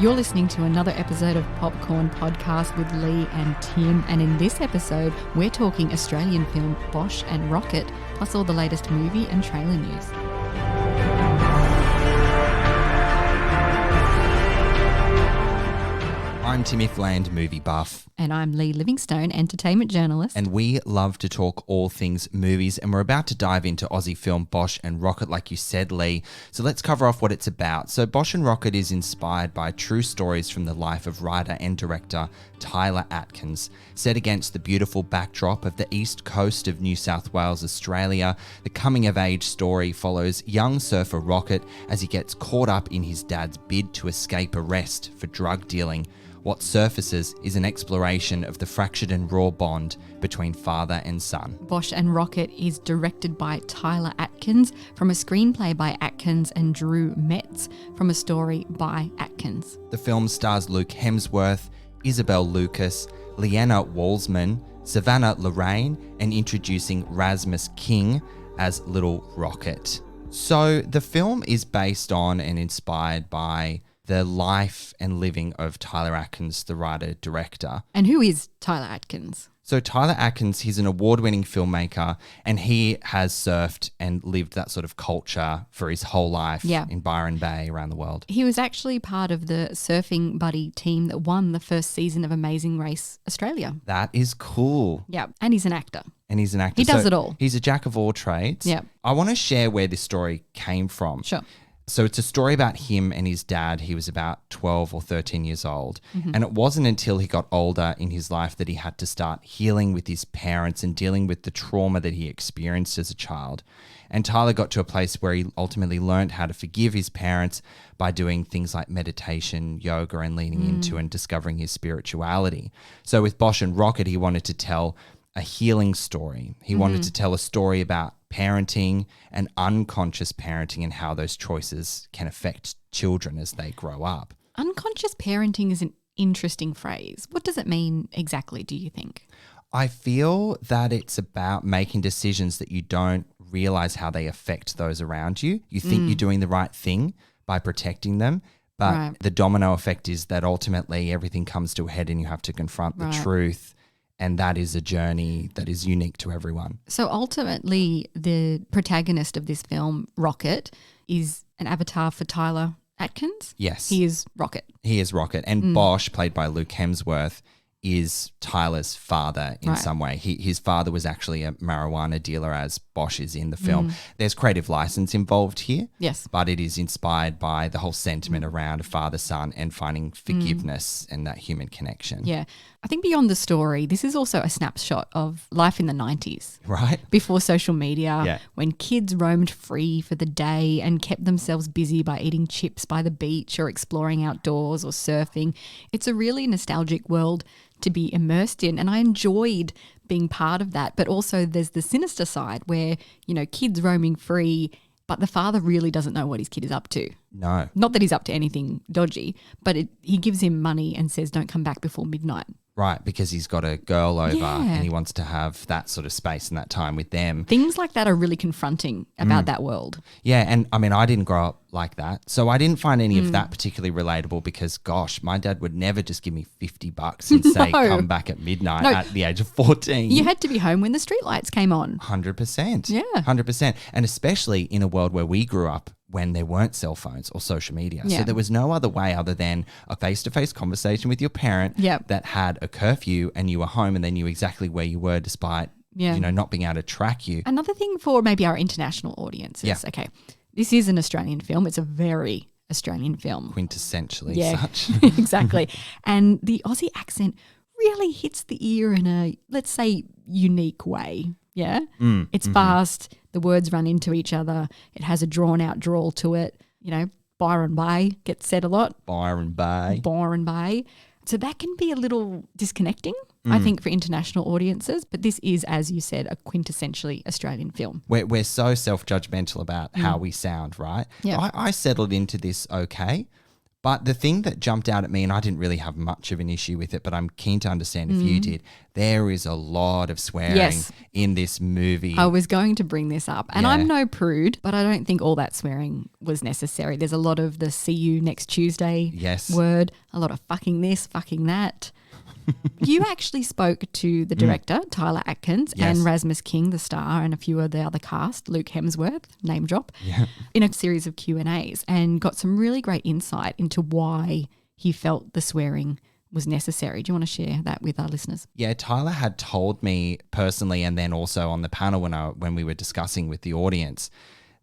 You're listening to another episode of Popcorn Podcast with Leigh and Tim, and in this episode, we're talking Australian film Bosch and Rockit, plus all the latest movie and trailer news. I'm Timmy Fland, movie buff. And I'm Leigh Livingstone, entertainment journalist. And we love to talk all things movies, and we're about to dive into Aussie film Bosch and Rockit, like you said, Leigh. So let's cover off what it's about. So Bosch and Rockit is inspired by true stories from the life of writer and director Tyler Atkins. Set against the beautiful backdrop of the east coast of New South Wales, Australia, the coming-of-age story follows young surfer Rockit as he gets caught up in his dad's bid to escape arrest for drug dealing. What surfaces is an exploration of the fractured and raw bond between father and son. Bosch and Rockit is directed by Tyler Atkins from a screenplay by Atkins and Drew Metz from a story by Atkins. The film stars Luke Hemsworth, Isabel Lucas, Leanna Walsman, Savannah Lorraine, and introducing Rasmus King as Little Rockit. So the film is based on and inspired by the life and living of Tyler Atkins, the writer-director. And who is Tyler Atkins? So Tyler Atkins, he's an award-winning filmmaker, and he has surfed and lived that sort of culture for his whole life in Byron Bay around the world. He was actually part of the surfing buddy team that won the first season of Amazing Race Australia. That is cool. Yeah, and he's an actor. He does it all. He's a jack of all trades. Yeah. I want to share where this story came from. Sure. So it's a story about him and his dad. He was about 12 or 13 years old. Mm-hmm. And it wasn't until he got older in his life that he had to start healing with his parents and dealing with the trauma that he experienced as a child. And Tyler got to a place where he ultimately learned how to forgive his parents by doing things like meditation, yoga, and leaning into and discovering his spirituality. So with Bosch and Rockit, he wanted to tell a healing story. He wanted to tell a story about parenting and unconscious parenting and how those choices can affect children as they grow up. Unconscious parenting is an interesting phrase. What does it mean exactly, do you think? I feel that it's about making decisions that you don't realize how they affect those around you. You think you're doing the right thing by protecting them, but the domino effect is that ultimately everything comes to a head and you have to confront the truth. And that is a journey that is unique to everyone. So ultimately, the protagonist of this film, Rockit, is an avatar for Tyler Atkins? Yes. He is Rockit. He is Rockit. And Bosch, played by Luke Hemsworth, is Tyler's father in some way. His father was actually a marijuana dealer, as Bosch is in the film. There's creative license involved here. Yes. But it is inspired by the whole sentiment around a father-son and finding forgiveness and that human connection. Yeah. I think beyond the story, this is also a snapshot of life in the 90s. Right. Before social media, when kids roamed free for the day and kept themselves busy by eating chips by the beach or exploring outdoors or surfing. It's a really nostalgic world to be immersed in, and I enjoyed being part of that. But also there's the sinister side where, you know, kids roaming free, but the father really doesn't know what his kid is up to. No. Not that he's up to anything dodgy, but he gives him money and says don't come back before midnight. Right, because he's got a girl over and he wants to have that sort of space and that time with them. Things like that are really confronting about that world. Yeah, and I mean, I didn't grow up like that. So I didn't find any of that particularly relatable because, gosh, my dad would never just give me $50 and say, come back at midnight at the age of 14. You had to be home when the streetlights came on. 100%. Yeah. 100%. And especially in a world where we grew up when there weren't cell phones or social media. Yeah. So there was no other way other than a face-to-face conversation with your parent that had a curfew and you were home and they knew exactly where you were despite, you know, not being able to track you. Another thing for maybe our international audiences. Okay, this is an Australian film. It's a very Australian film. Quintessentially such. Exactly. And the Aussie accent really hits the ear in a, let's say, unique way. Yeah. It's fast. The words run into each other. It has a drawn out drawl to it. You know, Byron Bay gets said a lot. Byron Bay. So that can be a little disconnecting, I think, for international audiences. But this is, as you said, a quintessentially Australian film. We're so self-judgmental about how we sound, right? Yeah. I settled into this okay. But the thing that jumped out at me, and I didn't really have much of an issue with it, but I'm keen to understand if you did, there is a lot of swearing in this movie. I was going to bring this up, and I'm no prude, but I don't think all that swearing was necessary. There's a lot of the see you next Tuesday word, a lot of fucking this, fucking that. You actually spoke to the director, Tyler Atkins, and Rasmus King, the star, and a few of the other cast, Luke Hemsworth, name drop, in a series of Q&As, and got some really great insight into why he felt the swearing was necessary. Do you want to share that with our listeners? Yeah, Tyler had told me personally, and then also on the panel when we were discussing with the audience,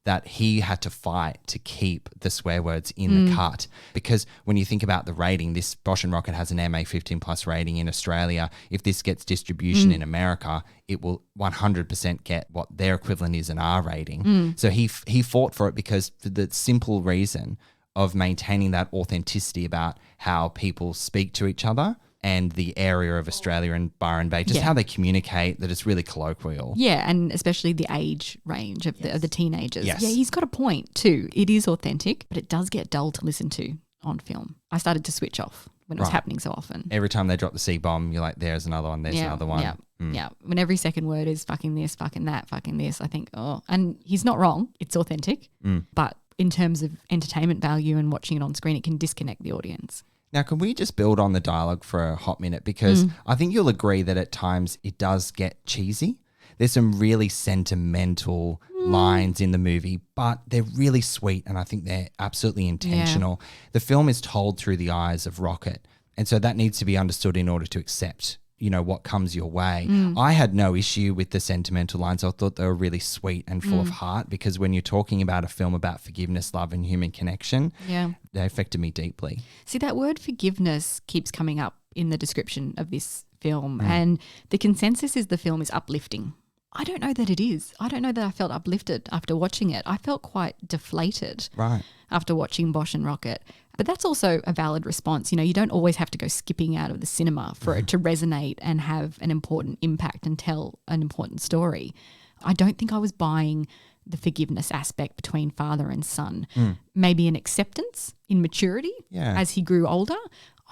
that he had to fight to keep the swear words in the cut. Because when you think about the rating, this Bosch Rockit has an MA 15 plus rating in Australia. If this gets distribution in America, it will 100% get what their equivalent is an R rating. So he fought for it because for the simple reason of maintaining that authenticity about how people speak to each other and the area of Australia and Byron Bay, just how they communicate, that it's really colloquial. Yeah, and especially the age range of the teenagers. Yes. Yeah, he's got a point too. It is authentic, but it does get dull to listen to on film. I started to switch off when it was happening so often. Every time they drop the C-bomb, you're like, there's another one, there's another one. Yeah, yeah. When every second word is fucking this, fucking that, fucking this, I think, and he's not wrong. It's authentic, but in terms of entertainment value and watching it on screen, it can disconnect the audience. Now, can we just build on the dialogue for a hot minute? Because I think you'll agree that at times it does get cheesy. There's some really sentimental lines in the movie, but they're really sweet, and I think they're absolutely intentional. Yeah. The film is told through the eyes of Rockit, and so that needs to be understood in order to accept, what comes your way. I had no issue with the sentimental lines. I thought they were really sweet and full of heart, because when you're talking about a film about forgiveness, love, and human connection, they affected me deeply. See, that word forgiveness keeps coming up in the description of this film, and the consensus is the film is uplifting. I don't know that it is. I don't know that I felt uplifted after watching it. I felt quite deflated after watching Bosch and Rockit. But that's also a valid response. You don't always have to go skipping out of the cinema for it to resonate and have an important impact and tell an important story. I don't think I was buying the forgiveness aspect between father and son. Maybe an acceptance in maturity as he grew older.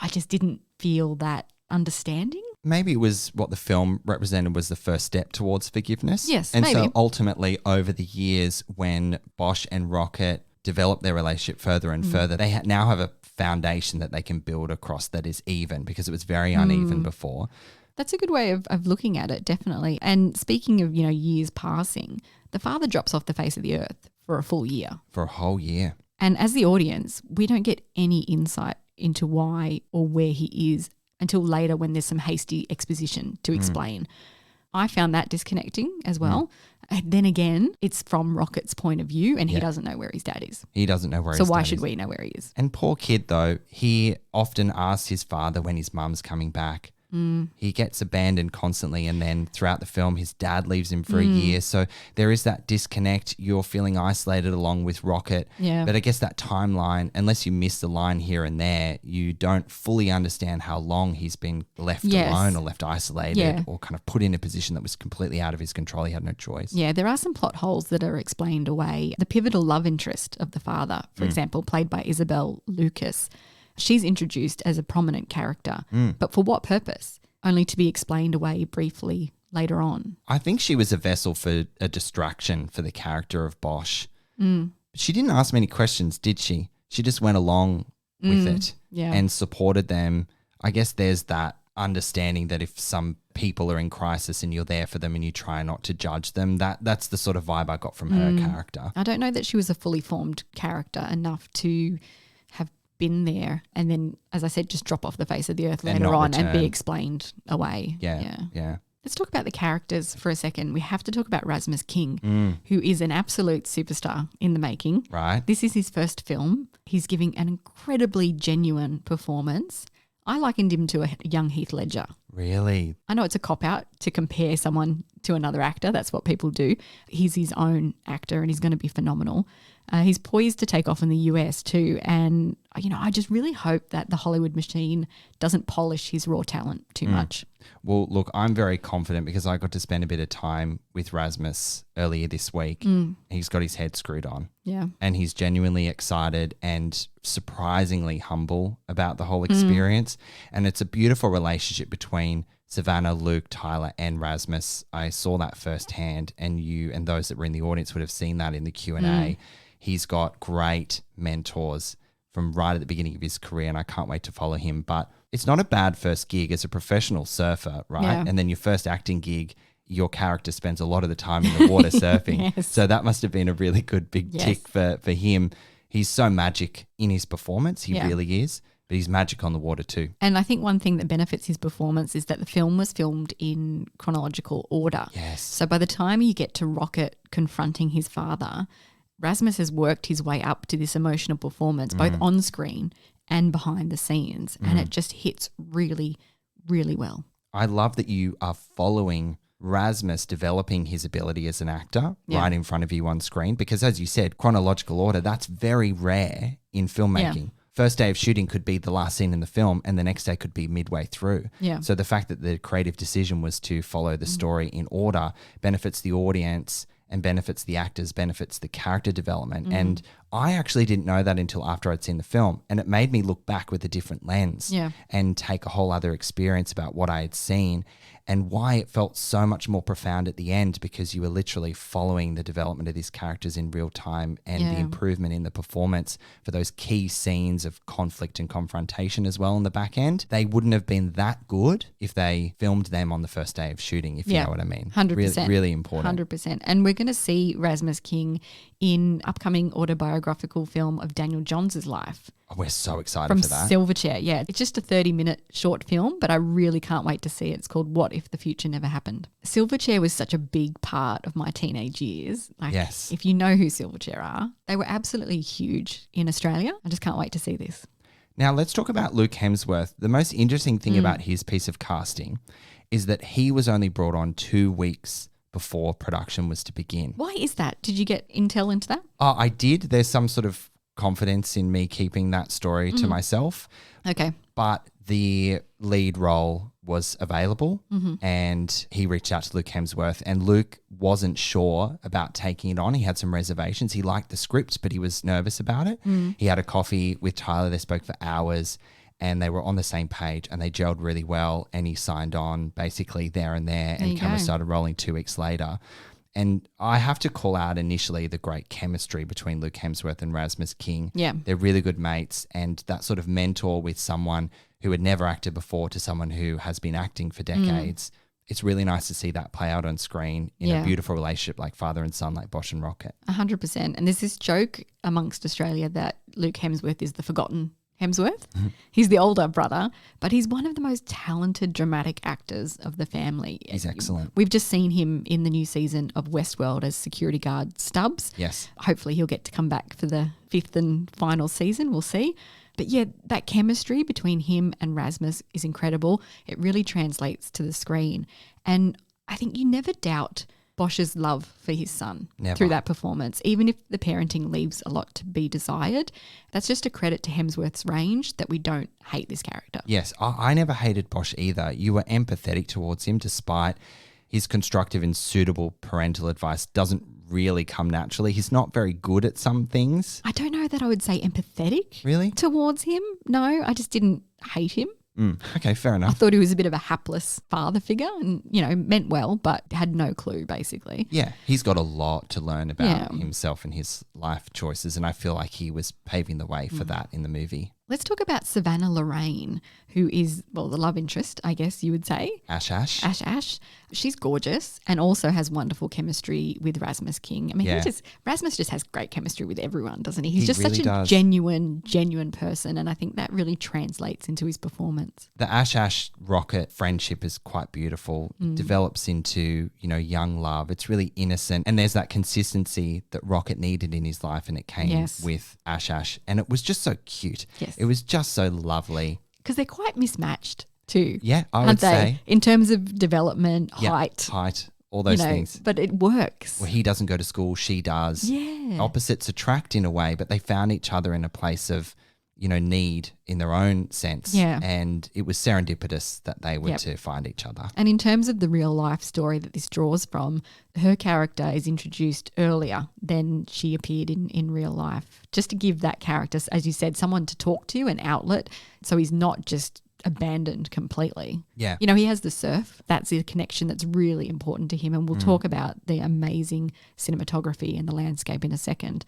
I just didn't feel that understanding. Maybe it was what the film represented was the first step towards forgiveness. Yes, and maybe. So ultimately over the years when Bosch and Rockit develop their relationship further and further, they now have a foundation that they can build across that is even, because it was very uneven before. That's a good way of looking at it, definitely. And speaking of, years passing, the father drops off the face of the earth for a full year. For a whole year. And as the audience, we don't get any insight into why or where he is until later when there's some hasty exposition to explain. I found that disconnecting as well. And then again, it's from Rocket's point of view, and he doesn't know where his dad is. He doesn't know where his dad is. So why should we know where he is? And poor kid, though, he often asks his father when his mum's coming back. He gets abandoned constantly, and then throughout the film, his dad leaves him for a year. So there is that disconnect. You're feeling isolated along with Rockit. Yeah. But I guess that timeline, unless you miss the line here and there, you don't fully understand how long he's been left alone or left isolated or kind of put in a position that was completely out of his control. He had no choice. Yeah, there are some plot holes that are explained away. The pivotal love interest of the father, for example, played by Isabel Lucas, she's introduced as a prominent character, but for what purpose? Only to be explained away briefly later on. I think she was a vessel for a distraction for the character of Bosch. She didn't ask many questions, did she? She just went along with it and supported them. I guess there's that understanding that if some people are in crisis and you're there for them and you try not to judge them, that's the sort of vibe I got from her character. I don't know that she was a fully formed character enough to have been there and then, as I said, just drop off the face of the earth later on and be explained away. Yeah. Let's talk about the characters for a second. We have to talk about Rasmus King, who is an absolute superstar in the making. Right. This is his first film. He's giving an incredibly genuine performance. I likened him to a young Heath Ledger. Really? I know it's a cop-out to compare someone to another actor. That's what people do. He's his own actor and he's going to be phenomenal. He's poised to take off in the US too. And, I just really hope that the Hollywood machine doesn't polish his raw talent too much. Well, look, I'm very confident because I got to spend a bit of time with Rasmus earlier this week. He's got his head screwed on. Yeah. And he's genuinely excited and surprisingly humble about the whole experience. And it's a beautiful relationship between Savannah, Luke, Tyler, and Rasmus. I saw that firsthand, and you and those that were in the audience would have seen that in the Q&A. He's got great mentors from right at the beginning of his career, and I can't wait to follow him. But it's not a bad first gig as a professional surfer, right? Yeah. And then your first acting gig, your character spends a lot of the time in the water surfing. Yes. So that must have been a really good big tick for him. He's so magic in his performance. He really is. But he's magic on the water too. And I think one thing that benefits his performance is that the film was filmed in chronological order. Yes. So by the time you get to Rockit confronting his father, Rasmus has worked his way up to this emotional performance, both on screen and behind the scenes. And it just hits really, really well. I love that you are following Rasmus developing his ability as an actor right in front of you on screen, because as you said, chronological order, that's very rare in filmmaking. Yeah. First day of shooting could be the last scene in the film and the next day could be midway through. Yeah. So the fact that the creative decision was to follow the story in order benefits the audience and benefits the actors, benefits the character development. And I actually didn't know that until after I'd seen the film, and it made me look back with a different lens and take a whole other experience about what I had seen and why it felt so much more profound at the end, because you were literally following the development of these characters in real time and the improvement in the performance for those key scenes of conflict and confrontation as well in the back end. They wouldn't have been that good if they filmed them on the first day of shooting, if you know what I mean. 100%. Really, really important. 100%. And we're going to see Rasmus King in upcoming autobiographical film of Daniel Johns' life. Oh, we're so excited From for that. Silverchair, yeah. It's just a 30-minute short film, but I really can't wait to see it. It's called What If the Future Never Happened. Silverchair was such a big part of my teenage years. Yes. If you know who Silverchair are, they were absolutely huge in Australia. I just can't wait to see this. Now, let's talk about Luke Hemsworth. The most interesting thing about his piece of casting is that he was only brought on 2 weeks before production was to begin. Why is that? Did you get intel into that? Oh, I did. There's some sort of confidence in me keeping that story to myself. Okay. But the lead role was available and he reached out to Luke Hemsworth, and Luke wasn't sure about taking it on. He had some reservations. He liked the script, but he was nervous about it. He had a coffee with Tyler. They spoke for hours and they were on the same page and they gelled really well, and he signed on basically there and there and camera started rolling 2 weeks later. And I have to call out initially the great chemistry between Luke Hemsworth and Rasmus King. Yeah. They're really good mates, and that sort of mentor with someone who had never acted before to someone who has been acting for decades. It's really nice to see that play out on screen in a beautiful relationship like father and son, like Bosch and Rockit. 100%. And there's this joke amongst Australia that Luke Hemsworth is the forgotten Hemsworth. He's the older brother, but he's one of the most talented dramatic actors of the family. He's excellent. We've just seen him in the new season of Westworld as security guard Stubbs. Yes. Hopefully he'll get to come back for the 5th and final season. We'll see. But yeah, that chemistry between him and Rasmus is incredible. It really translates to the screen. And I think you never doubt Bosch's love for his son through that performance, even if the parenting leaves a lot to be desired. That's just a credit to Hemsworth's range that we don't hate this character. Yes, I never hated Bosch either. You were empathetic towards him despite his constructive and suitable parental advice doesn't really come naturally. He's not very good at some things. I don't know that I would say empathetic Really? towards him. No, I just didn't hate him. Okay, fair I enough. thought he was a bit of a hapless father figure and, meant well, but had no clue basically. Yeah, he's got a lot to learn about himself and his life choices, and I feel like he was paving the way for that in the movie. Let's talk about Savannah Lorraine, who is, the love interest, I guess you would say. Ash. Ash. She's gorgeous and also has wonderful chemistry with Rasmus King. I mean, Rasmus just has great chemistry with everyone, doesn't he? He's just really such a does. genuine person, and I think that really translates into his performance. The Ash Rockit friendship is quite beautiful. It develops into, young love. It's really innocent, and there's that consistency that Rockit needed in his life, and it came with Ash, and it was just so cute. Yes. It was just so lovely. Because they're quite mismatched too. Yeah, I aren't would they? say. In terms of development, Yeah, height, all those things. But it works. Well, he doesn't go to school, she does. Yeah. Opposites attract in a way, but they found each other in a place of, need in their own sense. Yeah. And it was serendipitous that they were to find each other. And in terms of the real life story that this draws from, her character is introduced earlier than she appeared in real life, just to give that character, as you said, someone to talk to, an outlet. So he's not just abandoned completely. Yeah. He has the surf. That's a connection that's really important to him. And we'll talk about the amazing cinematography and the landscape in a second.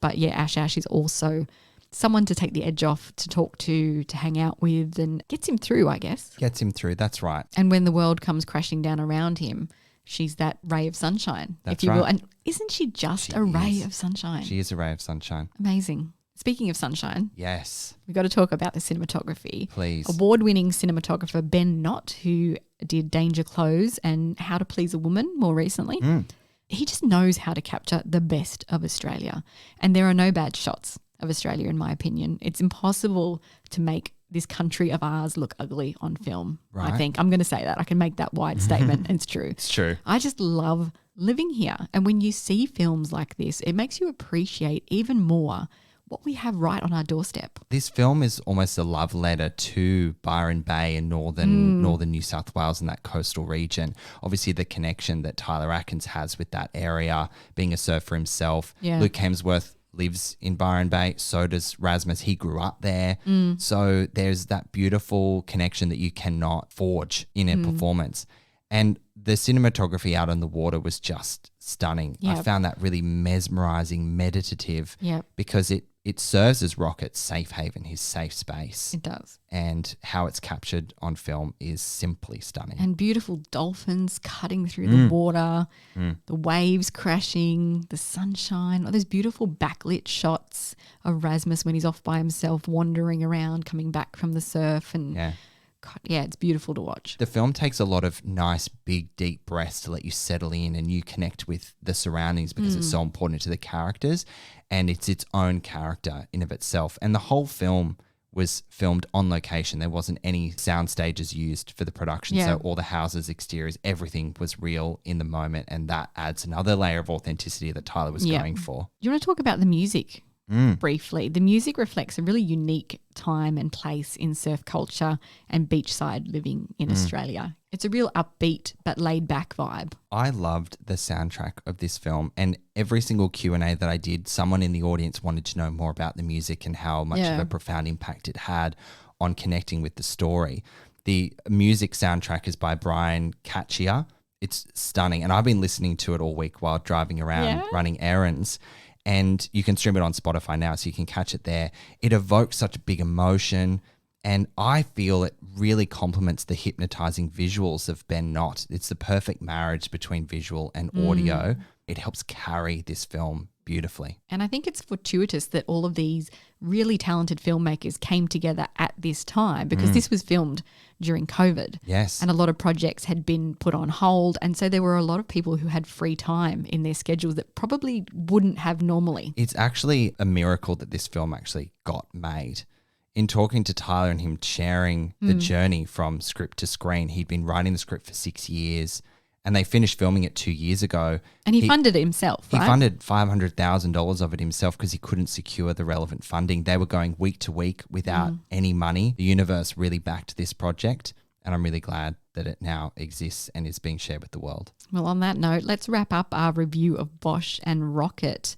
But yeah, Ash is also someone to take the edge off, to talk to hang out with, and gets him through, I guess. Gets him through, that's right. And when the world comes crashing down around him, she's that ray of sunshine, that's if you will. right. And isn't she just a ray of sunshine? She is a ray of sunshine. Amazing. Speaking of sunshine, yes, we've got to talk about the cinematography. Please. Award-winning cinematographer Ben Knott, who did Danger Close and How to Please a Woman more recently, he just knows how to capture the best of Australia. And there are no bad shots of Australia, in my opinion. It's impossible to make this country of ours look ugly on film, right. I think. I'm going to say that. I can make that wide statement. It's true. It's true. I just love living here. And when you see films like this, it makes you appreciate even more what we have right on our doorstep. This film is almost a love letter to Byron Bay and northern New South Wales and that coastal region. Obviously, the connection that Tyler Atkins has with that area, being a surfer himself. Yeah. Luke Hemsworth lives in Byron Bay. So does Rasmus. He grew up there. So there's that beautiful connection that you cannot forge in a performance. And the cinematography out on the water was just stunning. Yep. I found that really mesmerizing, meditative, Yep. because it serves as Rockit's safe haven, his safe space. It does. And how it's captured on film is simply stunning. And beautiful dolphins cutting through the water, the waves crashing, the sunshine, all those beautiful backlit shots of Rasmus when he's off by himself, wandering around, coming back from the surf. And God, it's beautiful to watch. The film takes a lot of nice, big, deep breaths to let you settle in and you connect with the surroundings because it's so important to the characters, and it's its own character in of itself. And the whole film was filmed on location. There wasn't any sound stages used for the production. Yeah. So all the houses, exteriors, everything was real in the moment, and that adds another layer of authenticity that Tyler was going for. You want to talk about the music? Briefly. The music reflects a really unique time and place in surf culture and beachside living in Australia. It's a real upbeat but laid back vibe. I loved the soundtrack of this film, and every single Q&A that I did, someone in the audience wanted to know more about the music and how much of a profound impact it had on connecting with the story. The music soundtrack is by Brian Catchia. It's stunning, and I've been listening to it all week while driving around running errands. And you can stream it on Spotify now, so you can catch it there. It evokes such a big emotion, and I feel it really complements the hypnotizing visuals of Ben Knott. It's the perfect marriage between visual and audio. It helps carry this film beautifully. And I think it's fortuitous that all of these really talented filmmakers came together at this time, because this was filmed during COVID. Yes. And a lot of projects had been put on hold. And so there were a lot of people who had free time in their schedules that probably wouldn't have normally. It's actually a miracle that this film actually got made. In talking to Tyler and him sharing the journey from script to screen, he'd been writing the script for 6 years, and they finished filming it 2 years ago. And he funded it himself, right? He funded $500,000 of it himself because he couldn't secure the relevant funding. They were going week to week without any money. The universe really backed this project, and I'm really glad that it now exists and is being shared with the world. Well, on that note, let's wrap up our review of Bosch and Rockit.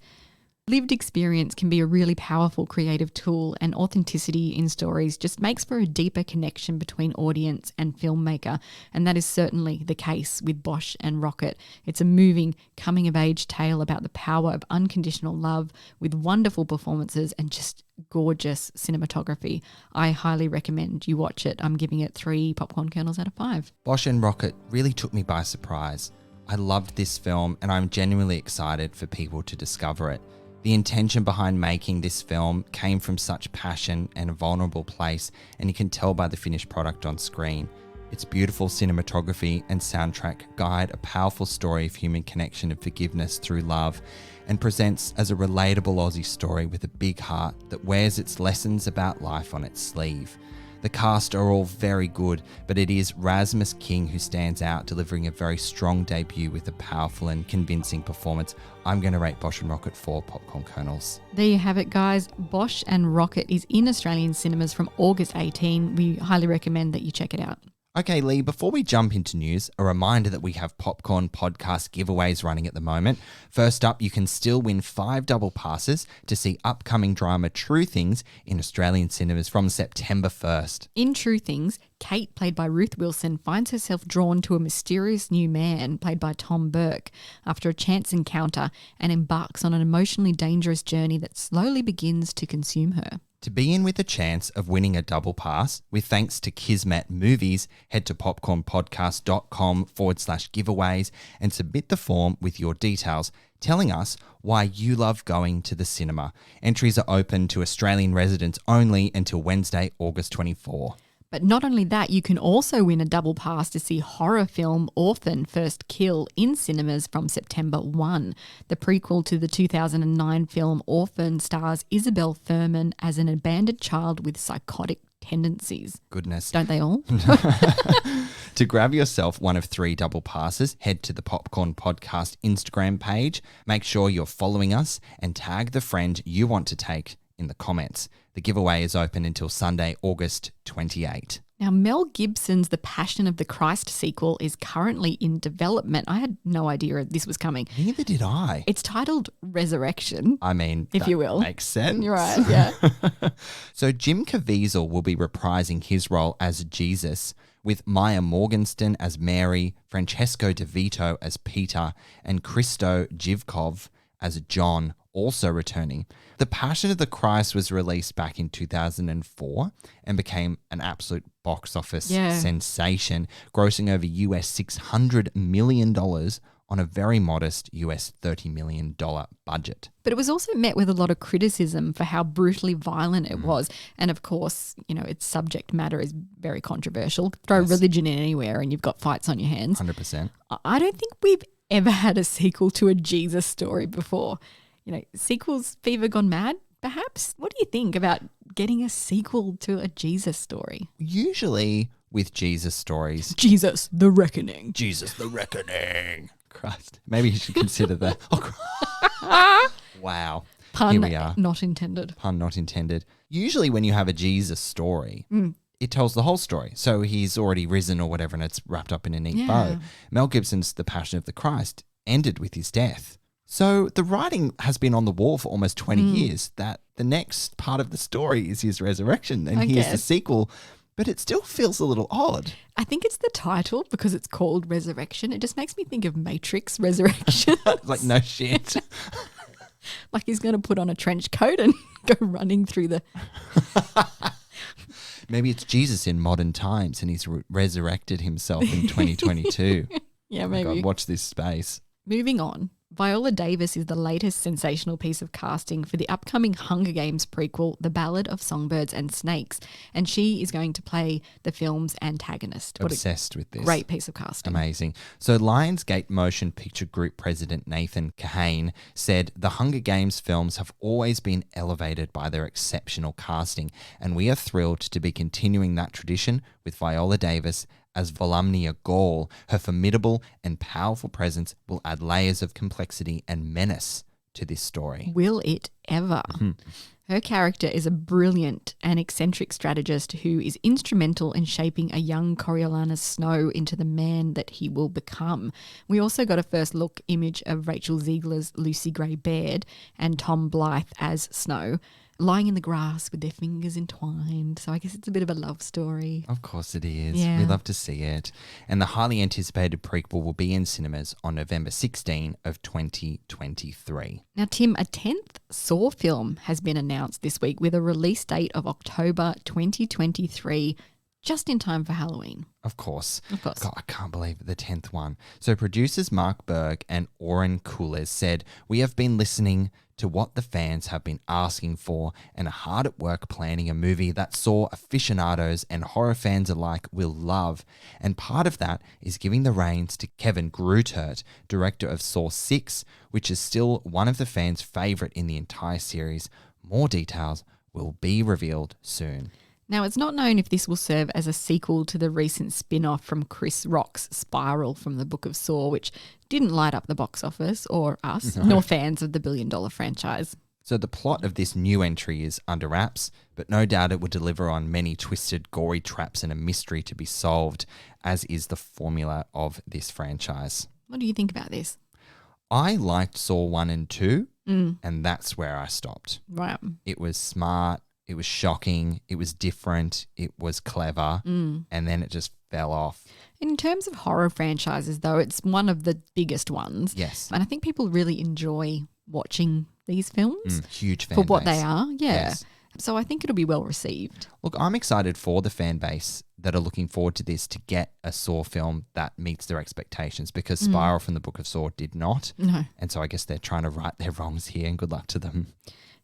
Lived experience can be a really powerful creative tool, and authenticity in stories just makes for a deeper connection between audience and filmmaker, and that is certainly the case with Bosch and Rockit. It's a moving coming-of-age tale about the power of unconditional love with wonderful performances and just gorgeous cinematography. I highly recommend you watch it. I'm giving it 3 popcorn kernels out of 5. Bosch and Rockit really took me by surprise. I loved this film, and I'm genuinely excited for people to discover it. The intention behind making this film came from such passion and a vulnerable place, and you can tell by the finished product on screen. Its beautiful cinematography and soundtrack guide a powerful story of human connection and forgiveness through love, and presents as a relatable Aussie story with a big heart that wears its lessons about life on its sleeve. The cast are all very good, but it is Rasmus King who stands out, delivering a very strong debut with a powerful and convincing performance. I'm going to rate Bosch and Rockit 4 popcorn kernels. There you have it, guys. Bosch and Rockit is in Australian cinemas from August 18. We highly recommend that you check it out. Okay, Leigh, before we jump into news, a reminder that we have Popcorn Podcast giveaways running at the moment. First up, you can still win 5 double passes to see upcoming drama True Things in Australian cinemas from September 1st. In True Things, Kate, played by Ruth Wilson, finds herself drawn to a mysterious new man, played by Tom Burke, after a chance encounter and embarks on an emotionally dangerous journey that slowly begins to consume her. To be in with a chance of winning a double pass, with thanks to Kismet Movies, head to popcornpodcast.com/giveaways and submit the form with your details, telling us why you love going to the cinema. Entries are open to Australian residents only until Wednesday, August 24. But not only that, you can also win a double pass to see horror film Orphan First Kill in cinemas from September 1. The prequel to the 2009 film Orphan stars Isabel Thurman as an abandoned child with psychotic tendencies. Goodness. Don't they all? To grab yourself one of 3 double passes, head to the Popcorn Podcast Instagram page. Make sure you're following us and tag the friend you want to take in the comments. The giveaway is open until Sunday, August 28. Now, Mel Gibson's The Passion of the Christ sequel is currently in development. I had no idea this was coming. Neither did I. It's titled Resurrection. I mean, if you will. Makes sense. You're right, yeah. So Jim Caviezel will be reprising his role as Jesus, with Maya Morgenstern as Mary, Francesco DeVito as Peter, and Christo Jivkov as John also returning. The Passion of the Christ was released back in 2004 and became an absolute box office sensation, grossing over US $600 million on a very modest US $30 million budget. But it was also met with a lot of criticism for how brutally violent it was. And of course, you know, its subject matter is very controversial. Throw religion in anywhere and you've got fights on your hands. 100%. I don't think we've ever had a sequel to a Jesus story before. You know, sequels fever gone mad, perhaps? What do you think about getting a sequel to a Jesus story? Usually with Jesus stories. Jesus the Reckoning. Jesus the Reckoning. Christ. Maybe you should consider that. Wow. Pun Here we are. not intended. Pun not intended. Usually when you have a Jesus story, it tells the whole story. So he's already risen or whatever and it's wrapped up in a neat bow. Mel Gibson's The Passion of the Christ ended with his death. So the writing has been on the wall for almost 20 years that the next part of the story is his resurrection and here's the sequel, but it still feels a little odd. I think it's the title because it's called Resurrection. It just makes me think of Matrix Resurrection. Like, no shit. Like he's going to put on a trench coat and go running through the... Maybe it's Jesus in modern times and he's resurrected himself in 2022. Yeah, maybe. Oh God, watch this space. Moving on. Viola Davis is the latest sensational piece of casting for the upcoming Hunger Games prequel, The Ballad of Songbirds and Snakes, and she is going to play the film's antagonist. Obsessed with this. Great piece of casting. Amazing. So Lionsgate Motion Picture Group President Nathan Kahane said, "The Hunger Games films have always been elevated by their exceptional casting, and we are thrilled to be continuing that tradition with Viola Davis as Volumnia Gaul. Her formidable and powerful presence will add layers of complexity and menace to this story." Will it ever? Her character is a brilliant and eccentric strategist who is instrumental in shaping a young Coriolanus Snow into the man that he will become. We also got a first look image of Rachel Ziegler's Lucy Gray Baird and Tom Blythe as Snow, lying in the grass with their fingers entwined. So I guess it's a bit of a love story. Of course it is. Yeah. We love to see it. And the highly anticipated prequel will be in cinemas on November 16 of 2023. Now, Tim, a 10th Saw film has been announced this week with a release date of October 2023, just in time for Halloween. Of course. Of course. God, I can't believe the 10th one. So producers Mark Berg and Oren Coolers said, "We have been listening to what the fans have been asking for and are hard at work planning a movie that Saw aficionados and horror fans alike will love. And part of that is giving the reins to Kevin Grutert, director of Saw 6, which is still one of the fans' favourite in the entire series. More details will be revealed soon." Now, it's not known if this will serve as a sequel to the recent spin-off from Chris Rock's Spiral from the Book of Saw, which didn't light up the box office or us, nor fans of the billion-dollar franchise. So the plot of this new entry is under wraps, but no doubt it will deliver on many twisted, gory traps and a mystery to be solved, as is the formula of this franchise. What do you think about this? I liked Saw 1 and 2, and that's where I stopped. Right. It was smart, it was shocking, it was different, it was clever, and then it just fell off. In terms of horror franchises, though, it's one of the biggest ones. Yes. And I think people really enjoy watching these films. Huge fan for what base. they are. Yeah. Yes. So I think it'll be well received. Look, I'm excited for the fan base that are looking forward to this to get a Saw film that meets their expectations, because Spiral from the Book of Saw did not. No. And so I guess they're trying to right their wrongs here, and good luck to them.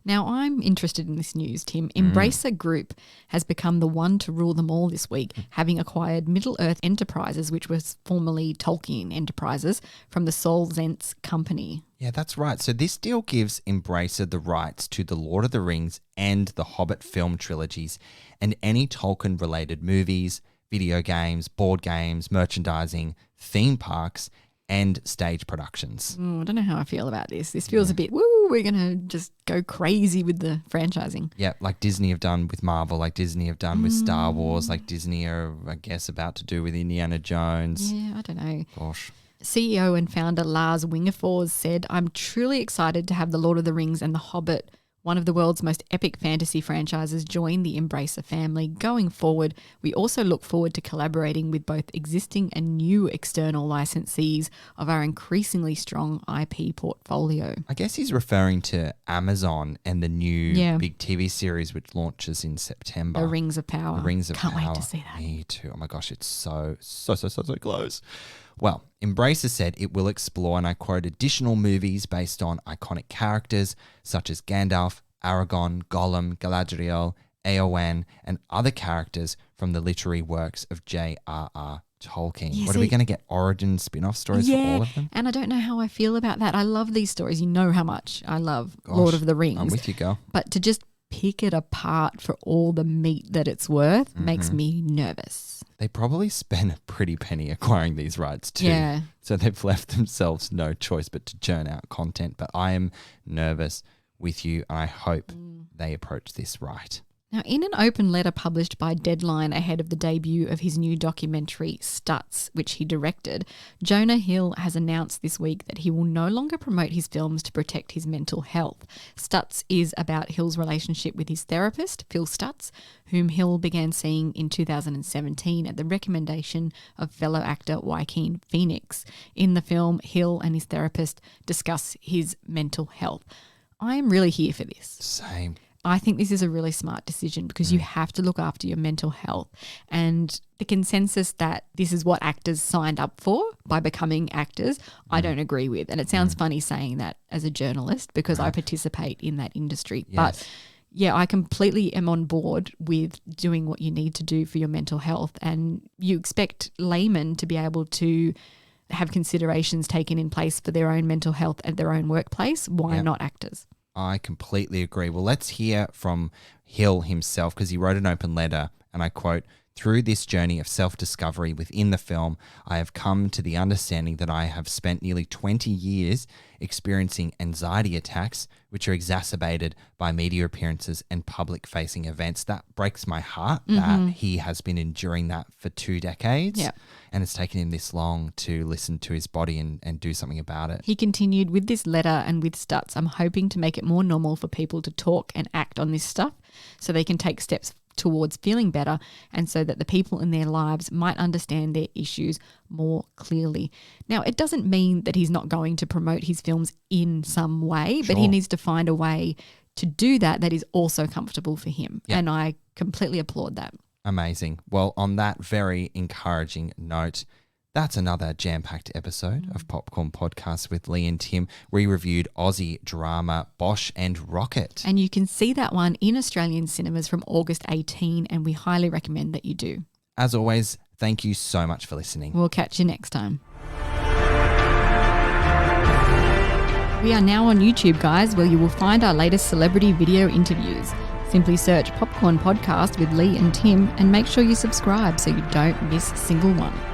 Now, I'm interested in this news, Tim. Embracer Group has become the one to rule them all this week, having acquired Middle-earth Enterprises, which was formerly Tolkien Enterprises, from the Sol Zentz company. Yeah, that's right. So this deal gives Embracer the rights to the Lord of the Rings and the Hobbit film trilogies, and any Tolkien-related movies, video games, board games, merchandising, theme parks, and stage productions. I don't know how I feel about this. This feels a bit, woo, we're going to just go crazy with the franchising. Yeah, like Disney have done with Marvel, like Disney have done with Star Wars, like Disney are, I guess, about to do with Indiana Jones. Yeah, I don't know. Gosh. CEO and founder Lars Wingefors said, "I'm truly excited to have The Lord of the Rings and The Hobbit, one of the world's most epic fantasy franchises, join the Embracer family. Going forward, we also look forward to collaborating with both existing and new external licensees of our increasingly strong IP portfolio." I guess he's referring to Amazon and the new big TV series which launches in September. The Rings of Power. The Rings of Power. Can't wait to see that. Me too. Oh my gosh, it's so close. Well, Embracer said it will explore, and I quote, additional movies based on iconic characters such as Gandalf, Aragorn, Gollum, Galadriel, Eowyn, and other characters from the literary works of J.R.R. Tolkien. Yeah, What are we going to get? Origin spin-off stories for all of them? And I don't know how I feel about that. I love these stories. You know how much I love Lord of the Rings. I'm with you, girl. But to just pick it apart for all the meat that it's worth makes me nervous. They probably spent a pretty penny acquiring these rights too. Yeah. So they've left themselves no choice but to churn out content. But I am nervous with you, and I hope they approach this right. Now, in an open letter published by Deadline ahead of the debut of his new documentary, Stutz, which he directed, Jonah Hill has announced this week that he will no longer promote his films to protect his mental health. Stutz is about Hill's relationship with his therapist, Phil Stutz, whom Hill began seeing in 2017 at the recommendation of fellow actor Joaquin Phoenix. In the film, Hill and his therapist discuss his mental health. I am really here for this. Same. I think this is a really smart decision because you have to look after your mental health, and the consensus that this is what actors signed up for by becoming actors, I don't agree with. And it sounds funny saying that as a journalist because I participate in that industry. Yes. But yeah, I completely am on board with doing what you need to do for your mental health, and you expect laymen to be able to have considerations taken in place for their own mental health at their own workplace. Why not actors? I completely agree. Well, let's hear from Hill himself, because he wrote an open letter, and I quote, "Through this journey of self-discovery within the film, I have come to the understanding that I have spent nearly 20 years experiencing anxiety attacks, which are exacerbated by media appearances and public-facing events." That breaks my heart that he has been enduring that for 2 decades. Yeah. And it's taken him this long to listen to his body and do something about it. He continued, "With this letter and with Stutz, I'm hoping to make it more normal for people to talk and act on this stuff so they can take steps towards feeling better, and so that the people in their lives might understand their issues more clearly." Now, it doesn't mean that he's not going to promote his films in some way, but he needs to find a way to do that is also comfortable for him. Yep. And I completely applaud that. Amazing. Well, on that very encouraging note, that's another jam-packed episode of Popcorn Podcast with Leigh and Tim. We reviewed Aussie drama Bosch and Rockit. And you can see that one in Australian cinemas from August 18, and we highly recommend that you do. As always, thank you so much for listening. We'll catch you next time. We are now on YouTube, guys, where you will find our latest celebrity video interviews. Simply search Popcorn Podcast with Leigh and Tim and make sure you subscribe so you don't miss a single one.